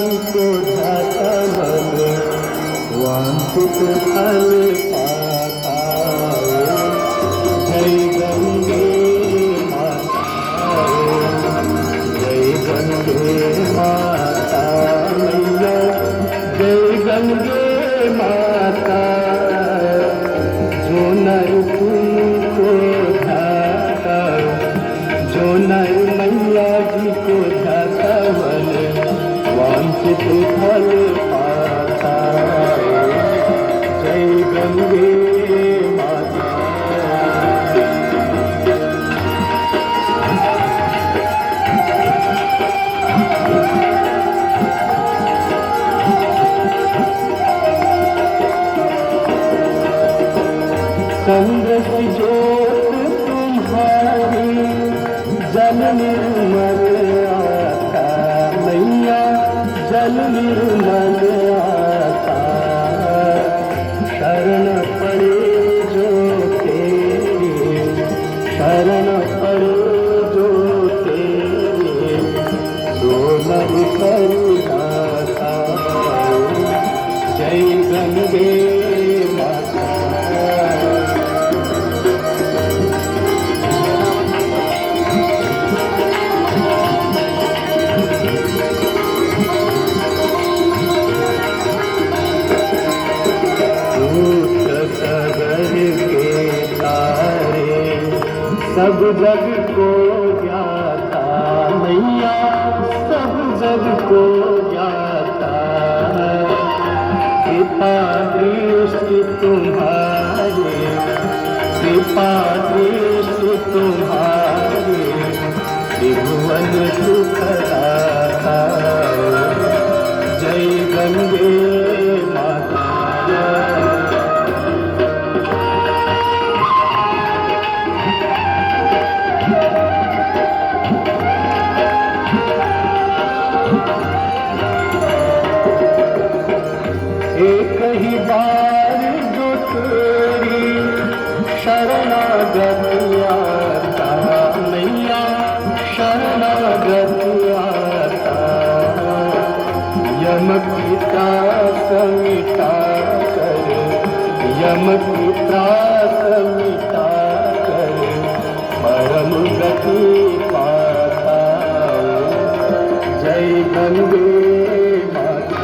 जी को ध्याता मन वांछित फल पाता। जय गंगे माता, जय गंगे माता मैया, जय गंगे माता। जो नर तुमको ध्याता, जो नर मैया जी को ध्याता मन वांछित फल पाता। जय गंगे माता। चंद्र की ज्योत तुम्हारी जल निर्मल आता मैया, जल निर्मल आता। शरण पड़े जो तेरे, शरण पड़े जो तेरे, सो नर कर दाता। जय गंगे माता। सगर के तारे सब जग को ज्ञाता मैया, सब जग को ज्ञाता। कृपा दृष्टि तुम्हारी, कृपा दृष्टि तुम्हारी, त्रिभुवन सुखदाता। जय गंगे माता। एक ही बार जो तेरी शरणागत आता मैया, शरणागत आता। यम की त्रास मिटा कर, यम की त्रास मिटा कर, परम गति पाता। जय गंगे माता।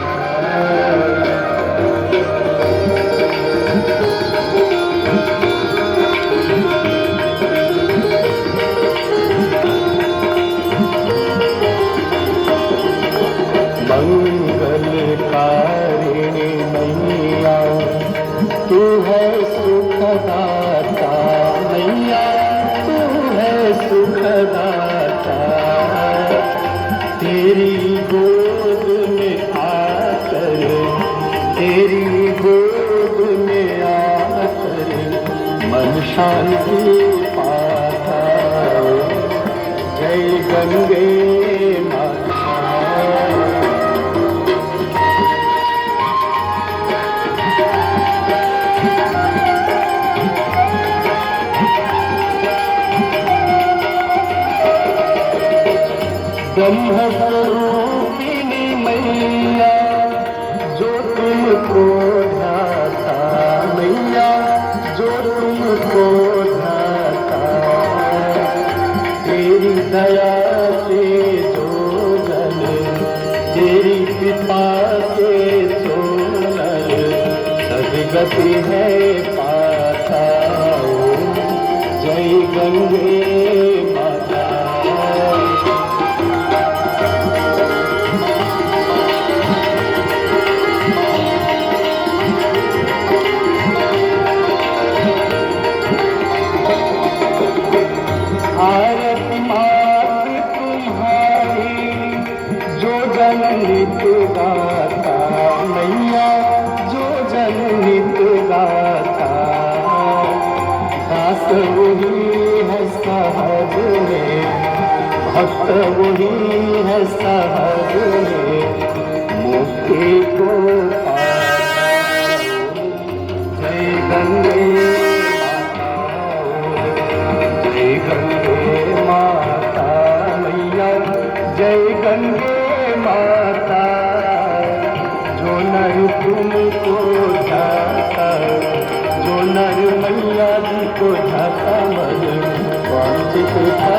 मंगलकारिणी मैया, तू है सुखदाता मैया, तू है सुखदाता। तेरी गोद में आकर, तेरी गोद में आकर, मन शांति पाता। जय गंगे माता। ब्रह्मस्वरूपिणी मैया, जो तुमको ध्याता मैया, जो तुमको ध्याता। तेरी दया से जो जन, तेरी कृपा से जो नर, सदगति है पाता। जय गंगे माता। आरती मात तुम्हारी जो जन नित गाता मैया, जो जन नित गाता। दास वही है सहज में, भक्त वही है सहज में, मुक्ति को पाता। जय गंगे माता मैया, जय गंगे माता। तुमको ढाका, जो नर मैया जी को ढाका, मन वांछित था